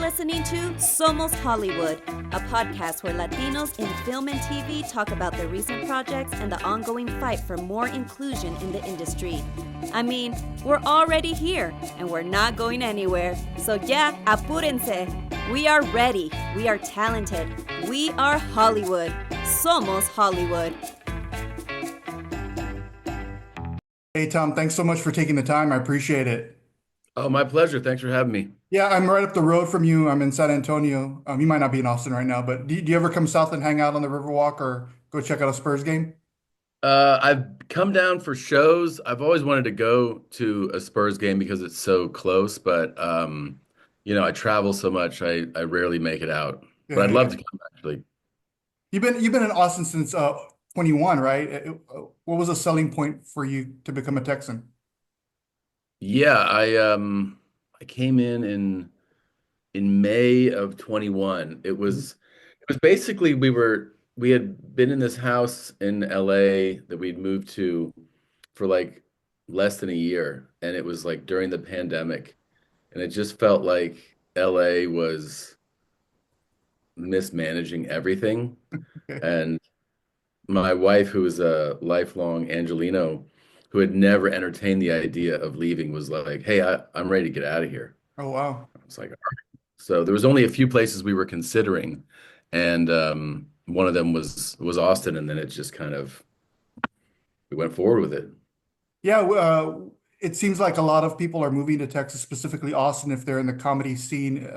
listening to Somos Hollywood, a podcast where Latinos in film and TV talk about their recent projects and the ongoing fight for more inclusion in the industry. I mean, we're already here, and we're not going anywhere. So yeah, apúrense. We are ready. We are talented. We are Hollywood. Somos Hollywood. Hey, Tom, thanks so much for taking the time. I appreciate it. Oh, my pleasure. Thanks for having me. Yeah, I'm right up the road from you. I'm in San Antonio. You might not be in Austin right now, but do you ever come south and hang out on the Riverwalk or go check out a Spurs game? I've come down for shows. I've always wanted to go to a Spurs game because it's so close, but I travel so much, I rarely make it out. But Yeah, I'd love yeah. to come actually. You've been in Austin since 21, right? What was the selling point for you to become a Texan? Yeah, I came in May of 21. It Mhm. was basically we had been in this house in LA that we'd moved to for like less than a year, and it was like during the pandemic, and it just felt like LA was mismanaging everything. Okay. And my wife, who was a lifelong Angelino, who had never entertained the idea of leaving, was like, "Hey, I'm ready to get out of here." Oh, wow. I was like, so there was only a few places we were considering, and one of them was Austin, and then it just kind of we went forward with it. Yeah, it seems like a lot of people are moving to Texas, specifically Austin, if they're in the comedy scene.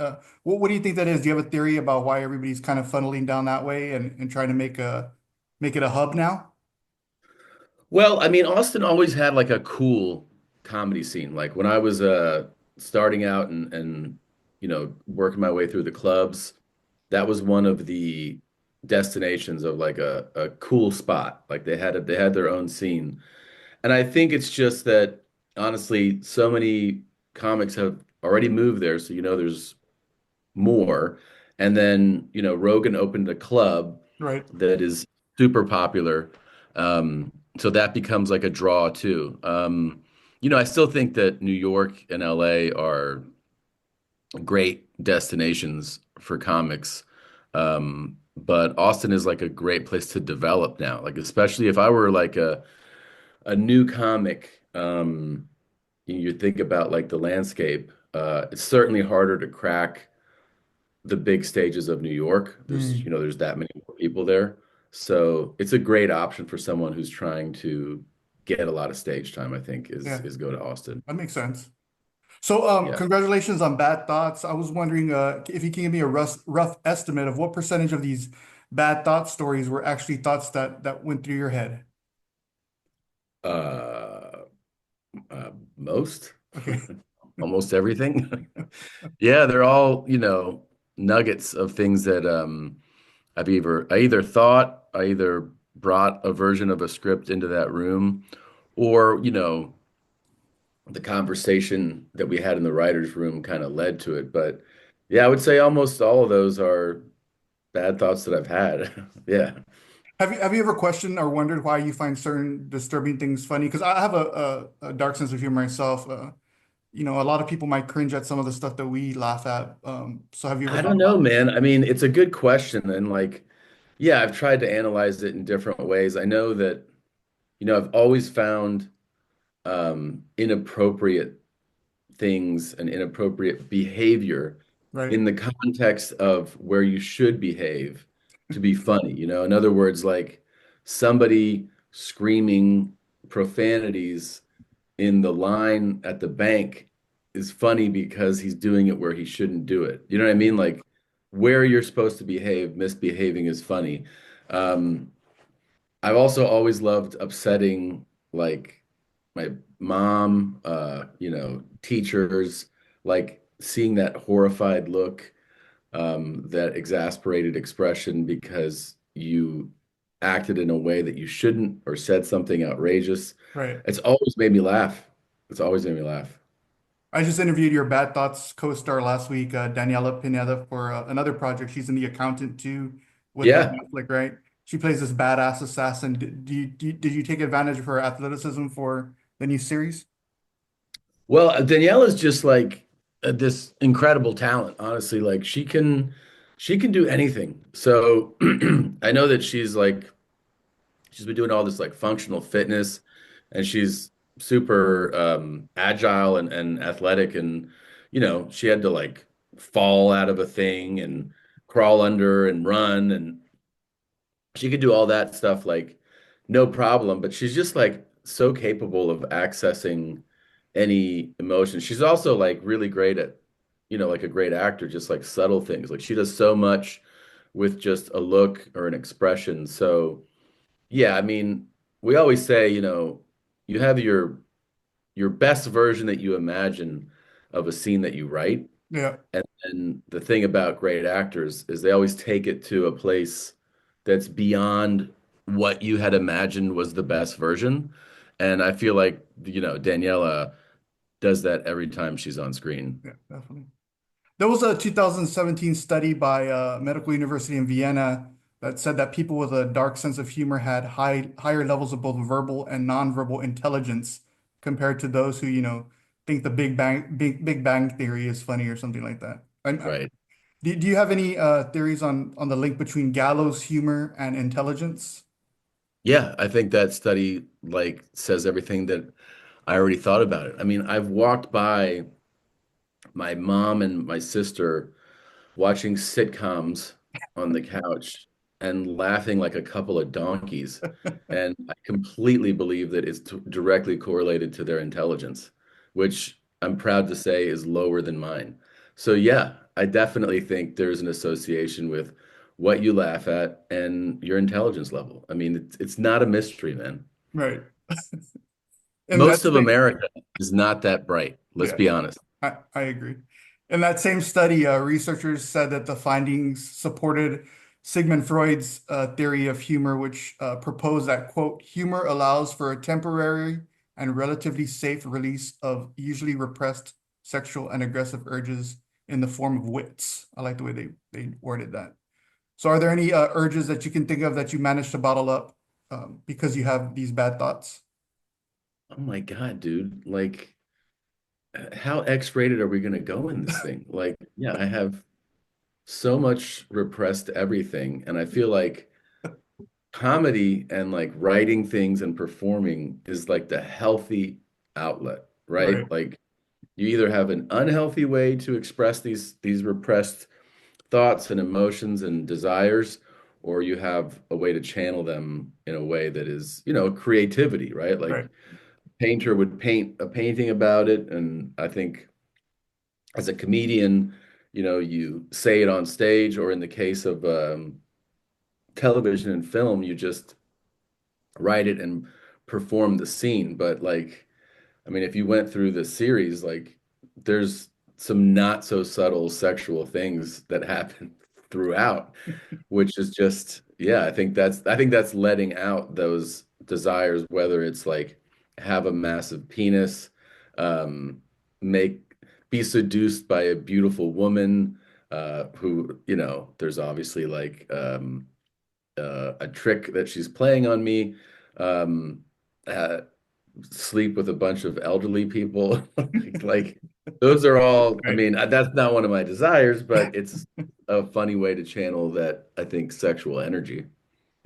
What do you think that is? Do you have a theory about why everybody's kind of funneling down that way and trying to make it a hub now? Well, I mean, Austin always had like a cool comedy scene. Like when I was starting out and working my way through the clubs, that was one of the destinations of like a cool spot. Like they had their own scene. And I think it's just that honestly, so many comics have already moved there, so there's more. And then, Rogan opened a club Right. that is super popular. So that becomes like a draw too. I still think that New York and LA are great destinations for comics. But Austin is like a great place to develop now. Like especially if I were like a new comic, you think about like the landscape. It's certainly harder to crack the big stages of New York. Mm, There's that many more people there. So it's a great option for someone who's trying to get a lot of stage time, I think, is yeah, is go to Austin. that makes sense. So, Yeah. congratulations on Bad Thoughts. I was wondering if you can give me a rough estimate of what percentage of these bad thought stories were actually thoughts that went through your head. Uh, Most, Okay. almost everything. Yeah, they're all, nuggets of things that I either thought, I either brought a version of a script into that room, or, the conversation that we had in the writer's room kind of led to it. But yeah, I would say almost all of those are bad thoughts that I've had. Yeah. Have you ever questioned or wondered why you find certain disturbing things funny? Because I have a dark sense of humor myself. A lot of people might cringe at some of the stuff that we laugh at. So have you ever I thought don't know, about man. I mean, it's a good question. And like, yeah, I've tried to analyze it in different ways. I know that, I've always found inappropriate things and inappropriate behavior right? in the context of where you should behave to be funny. In other words, like somebody screaming profanities in the line at the bank is funny because he's doing it where he shouldn't do it. You know what I mean? Like where you're supposed to behave, misbehaving is funny. Um, I've also always loved upsetting like my mom, teachers, like seeing that horrified look, that exasperated expression because you acted in a way that you shouldn't or said something outrageous. Right. It's always made me laugh. It's always made me laugh. I just interviewed your Bad Thoughts co-star last week, Daniela Pineda, for another project. She's in The Accountant too with Ben Yeah. Affleck, right? She plays this badass assassin. Did you take advantage of her athleticism for the new series? Well, Danielle is just like this incredible talent, honestly. Like she can do anything. So I know that she's been doing all this like functional fitness, and she's super agile and athletic, and she had to like fall out of a thing and crawl under and run, and she could do all that stuff like no problem, but she's just like so capable of accessing any emotion. She's also like really great at, like a great actor, just like subtle things. Like she does so much with just a look or an expression. So yeah, I mean, we always say, you have your best version that you imagine of a scene that you write. Yeah, And the thing about great actors is they always take it to a place that's beyond what you had imagined was the best version. And I feel like, Daniela does that every time she's on screen. yeah, definitely. There was a 2017 study by Medical University in Vienna that said that people with a dark sense of humor had higher levels of both verbal and nonverbal intelligence compared to those who, think the Big Bang Theory is funny or something like that. And Right. do you have any theories on the link between gallows humor and intelligence? Yeah, I think that study like says everything that I already thought about it. I mean, I've walked by my mom and my sister watching sitcoms on the couch and laughing like a couple of donkeys. And I completely believe that it's directly correlated to their intelligence, which I'm proud to say is lower than mine. So, yeah, I definitely think there's an association with what you laugh at and your intelligence level. I mean, it's not a mystery, man. Right. And Most that's of America is not that bright. Let's yeah. be honest. I agree. In that same study, researchers said that the findings supported Sigmund Freud's theory of humor, which proposed that, quote, humor allows for a temporary and relatively safe release of usually repressed sexual and aggressive urges in the form of wits. I like the way they worded that. So are there any urges that you can think of that you managed to bottle up because you have these bad thoughts? Oh my God, dude. Like, how X-rated are we going to go in this thing? Like, yeah, I have so much repressed everything, and I feel like comedy and like writing things and performing is like the healthy outlet, Right, right? Like you either have an unhealthy way to express these repressed thoughts and emotions and desires, or you have a way to channel them in a way that is, creativity, right? right, Like painter would paint a painting about it, and I think as a comedian, you say it on stage, or in the case of television and film, you just write it and perform the scene. But like, I mean, if you went through the series, like, there's some not so subtle sexual things that happen throughout, which is just, yeah, I think that's letting out those desires, whether it's like have a massive penis, um, make be seduced by a beautiful woman, who, there's obviously like a trick that she's playing on me, um, uh, sleep with a bunch of elderly people. Like those are all, I right. mean, that's not one of my desires, but it's a funny way to channel that, I think, sexual energy.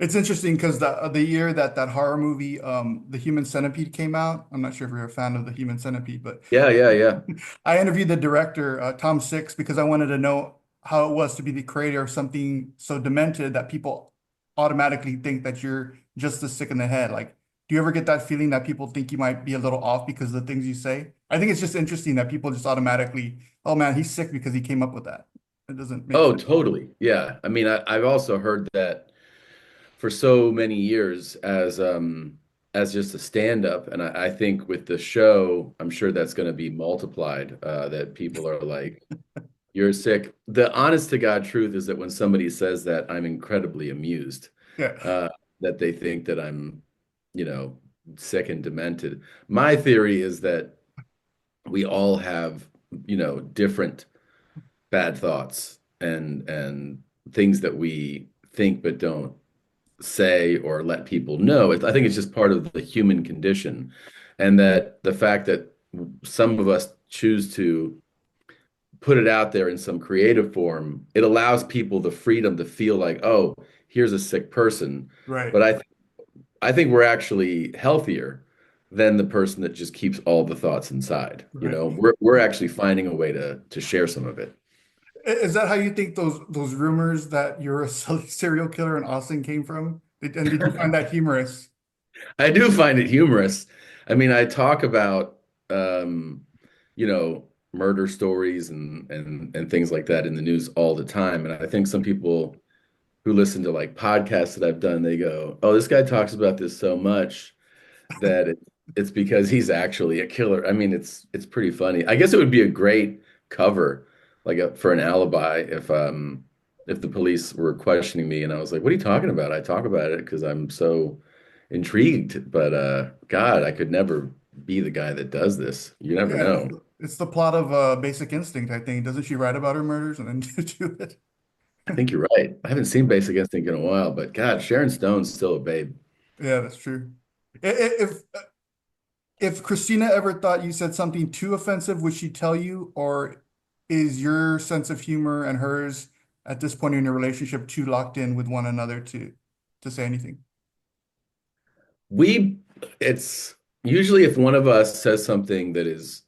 It's interesting because the year that that horror movie, The Human Centipede came out, I'm not sure if you're a fan of The Human Centipede, but Yeah, yeah, yeah. I interviewed the director, Tom Six, because I wanted to know how it was to be the creator of something so demented that people automatically think that you're just as sick in the head. Like, do you ever get that feeling that people think you might be a little off because of the things you say? I think it's just interesting that people just automatically, oh man, he's sick because he came up with that. It doesn't make Oh, sense. totally. Yeah. I mean, I've also heard that for so many years as just a stand-up, and I think with the show, I'm sure that's going to be multiplied. That people are like, "You're sick." The honest to God truth is that when somebody says that, I'm incredibly amused. Yeah, Uh, that they think that I'm, you know, sick and demented. My theory is that we all have, different bad thoughts and things that we think but don't say or let people know. I think it's just part of the human condition. And that the fact that some of us choose to put it out there in some creative form, it allows people the freedom to feel like, oh, here's a sick person. Right. But I think we're actually healthier than the person that just keeps all the thoughts inside. You Right. know, we're actually finding a way to share some of it. Is that how you think those rumors that you're a serial killer in Austin came from? And did you find that humorous? I do find it humorous. I mean, I talk about um, you know, murder stories and things like that in the news all the time. And I think some people who listen to like podcasts that I've done, they go, "Oh, this guy talks about this so much that it's because he's actually a killer." I mean, it's pretty funny. I guess it would be a great cover, like for an alibi, if the police were questioning me and I was like, "What are you talking about?" I talk about it because I'm so intrigued. But God, I could never be the guy that does this. You never Yeah, know. it's the plot of Basic Instinct, I think. Doesn't she write about her murders and then do it? I think you're right. I haven't seen Basic Instinct in a while, but God, Sharon Stone's still a babe. Yeah, that's true. If Christina ever thought you said something too offensive, would she tell you, or is your sense of humor and hers at this point in your relationship too locked in with one another to say anything? We, it's usually if one of us says something that is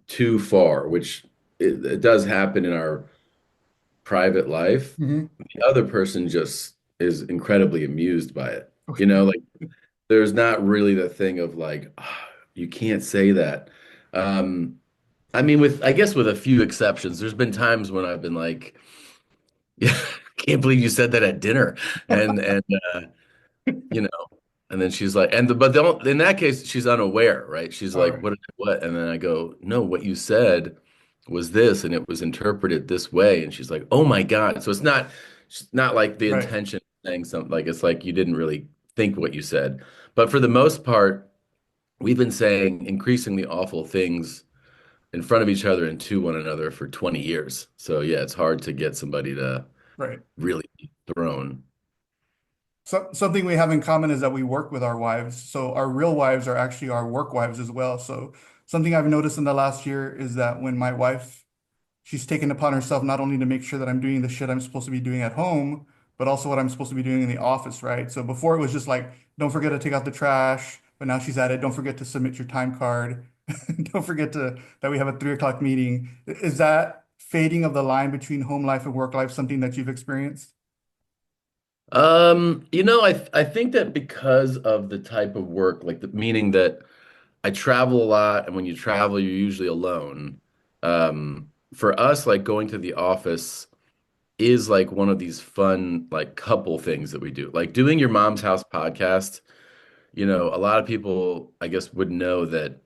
too far, which it does happen in our private life, Hmm. the other person just is incredibly amused by it. You Okay. know, like there's not really the thing of like, "Ah, you can't say that." Um, I mean, I guess with a few exceptions, there's been times when I've been like, "Yeah, can't believe you said that at dinner," and you know, and then she's like, but in that case, she's unaware, right? She's All like, right. what? And then I go, no, what you said was this, and it was interpreted this way. And she's like, oh my God. So it's not like the Right. intention of saying something, like it's like you didn't really think what you said. But for the most part, we've been saying increasingly awful things in front of each other and to one another for 20 years. So yeah, it's hard to get somebody to Right. really be thrown. Something we have in common is that we work with our wives. So our real wives are actually our work wives as well. So something I've noticed in the last year is that when my wife, she's taken upon herself not only to make sure that I'm doing the shit I'm supposed to be doing at home, but also what I'm supposed to be doing in the office, right? So before it was just like, don't forget to take out the trash, but now she's added, don't forget to submit your time card. Don't forget that we have a 3 o'clock meeting. Is that fading of the line between home life and work life something that you've experienced? I think that because of the type of work, like the meaning that I travel a lot, and when you travel, you're usually alone. For us, like going to the office is like one of these fun, like couple things that we do. Like doing your mom's house podcast, a lot of people, I guess, would know that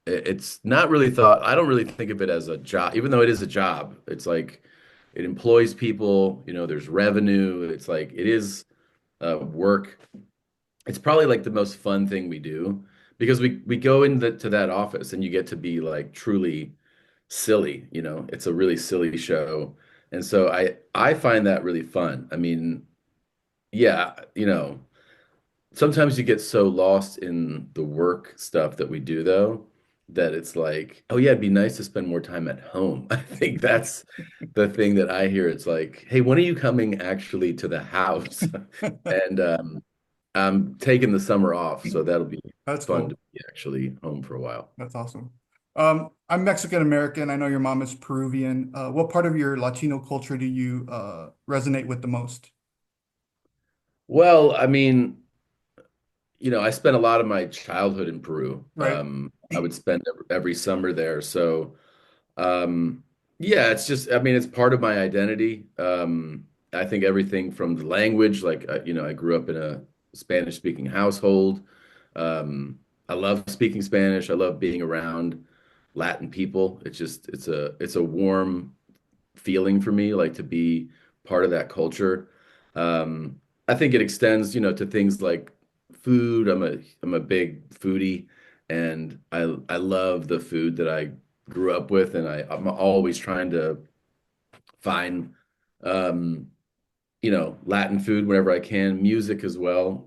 it's not really thought, I don't really think of it as a job, even though it is a job. It's like it employs people, there's revenue. It's like it is work. It's probably like the most fun thing we do because we go into to that office and you get to be like truly silly, It's a really silly show. And so I find that really fun. I mean, yeah, sometimes you get so lost in the work stuff that we do though that it's like, oh yeah, it'd be nice to spend more time at home. I think that's the thing that I hear. It's like, hey, when are you coming actually to the house? And I'm taking the summer off, so that'll be That's fun to cool. be actually home for a while. That's awesome. I'm Mexican American. I know your mom is Peruvian. What part of your Latino culture do you resonate with the most? Well, I mean, I spent a lot of my childhood in Peru. Right. I would spend every summer there. So, yeah, it's just, I mean, it's part of my identity. I think everything from the language, like, I grew up in a Spanish speaking household. I love speaking Spanish. I love being around Latin people. It's a warm feeling for me, like to be part of that culture. I think it extends, to things like food. I'm a big foodie, and I love the food that I grew up with, and I'm always trying to find, um, Latin food whenever I can, music as well.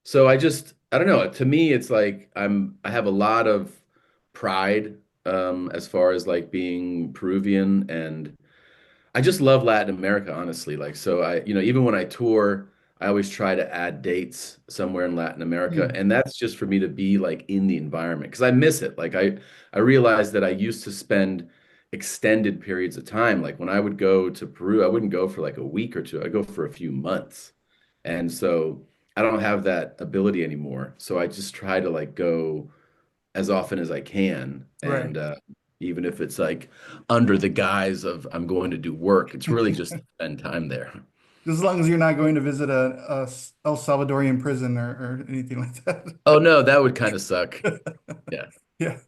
So I don't know. To me, it's like I have a lot of pride as far as like being Peruvian, and I just love Latin America, honestly. Like, so even when I tour, I always try to add dates somewhere in Latin America, Mm, and that's just for me to be like in the environment because I miss it. Like, I realized that I used to spend extended periods of time. Like when I would go to Peru, I wouldn't go for like a week or two. I'd go for a few months, and so I don't have that ability anymore. So I just try to like go as often as I can. right. And even if it's like under the guise of I'm going to do work, it's really just to spend time there. Just as long as you're not going to visit a El Salvadorian prison or anything like that. Oh no, that would kind of suck. Yeah. Yeah.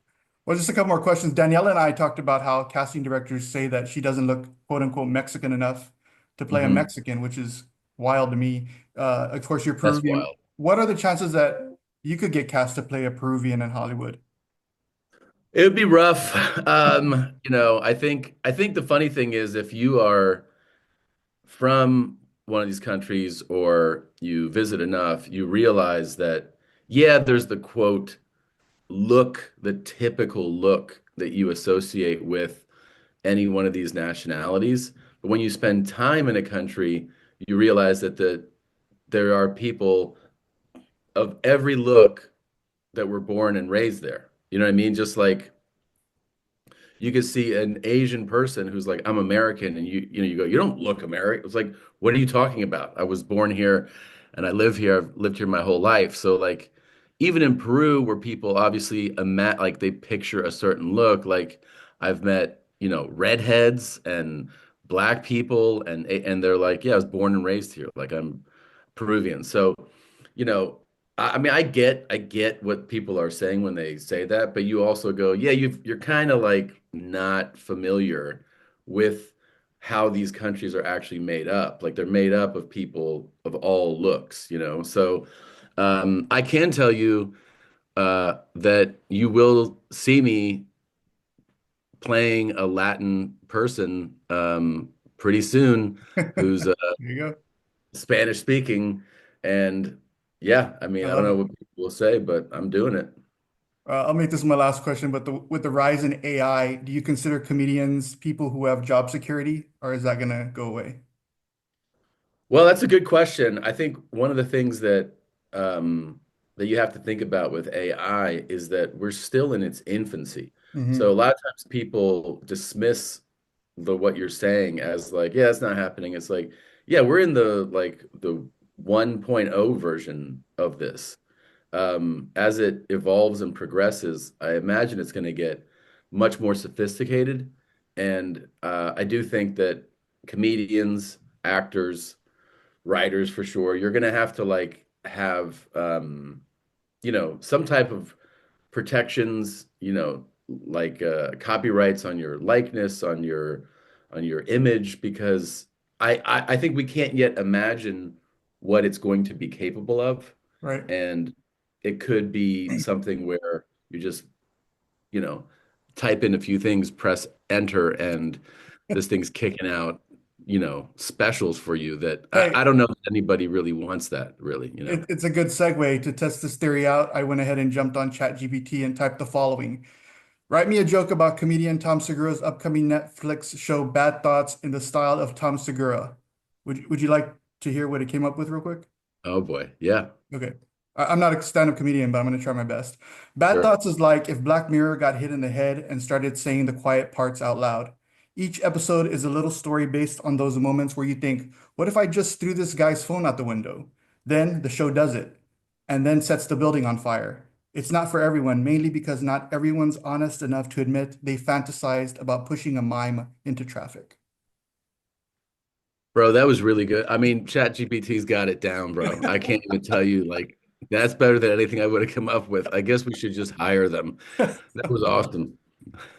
Well, just a couple more questions. Daniela and I talked about how casting directors say that she doesn't look quote unquote Mexican enough to play a Hmm. Mexican, which is wild to me. Of course, you're That's Peruvian. wild. What are the chances that you could get cast to play a Peruvian in Hollywood? It would be rough. I think the funny thing is if you are from one of these countries or you visit enough, you realize that, yeah, there's the quote look, the typical look that you associate with any one of these nationalities. But when you spend time in a country, you realize that there are people of every look that were born and raised there. You know what I mean? Just like you could see an Asian person who's like, I'm American, and you go, you don't look American. It's like, what are you talking about? I was born here and I live here. I've lived here my whole life. So like even in Peru, where people obviously like they picture a certain look, like I've met, redheads and black people and they're like, yeah, I was born and raised here. Like I'm Peruvian. So you know, I mean, I get what people are saying when they say that, but you also go, yeah, you're kind of like not familiar with how these countries are actually made up. Like they're made up of people of all looks. So I can tell you that you will see me playing a Latin person pretty soon who's There you go. Spanish speaking. And yeah, I I mean, I don't love know it. what people will say, but I'm doing it. I'll make this my last question, but with the rise in AI, do you consider comedians people who have job security, or is that gonna go away? Well, that's a good question. I think one of the things that you have to think about with AI is that we're still in its infancy. So Hmm. a lot of times people dismiss the what you're saying as like, yeah, it's not happening. It's like, yeah, we're in the 1.0 version of this. As it evolves and progresses, I imagine it's going to get much more sophisticated. And I do think that comedians, actors, writers for sure, you're going to have to like have some type of protections, like copyrights on your likeness, on your image, because I think we can't yet imagine what it's going to be capable of. Right. And it could be something where you just, you know, type in a few things, press enter, and this thing's kicking out, specials for you that I Hey, don't know if anybody really wants that, really. it's a good segue to test this theory out. I went ahead and jumped on ChatGPT and typed the following. Write me a joke about comedian Tom Segura's upcoming Netflix show Bad Thoughts in the style of Tom Segura. Would you like to hear what it came up with real quick? Oh boy. Yeah, Okay. I'm not a stand-up comedian, but I'm going to try my best. Bad sure. Thoughts is like if Black Mirror got hit in the head and started saying the quiet parts out loud. Each episode is a little story based on those moments where you think, what if I just threw this guy's phone out the window? Then the show does it and then sets the building on fire. It's not for everyone, mainly because not everyone's honest enough to admit they fantasized about pushing a mime into traffic. Bro, that was really good. I mean, ChatGPT's got it down, bro. I can't even tell you, like, that's better than anything I would have come up with. I guess we should just hire them. That was awesome.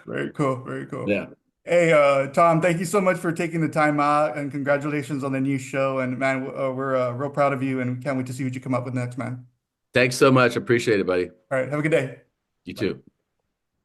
Very cool. Very cool. Yeah. Hey, Tom, thank you so much for taking the time out and congratulations on the new show. And man, we're real proud of you and can't wait to see what you come up with next, man. Thanks so much. Appreciate it, buddy. All right, have a good day. You Bye. too.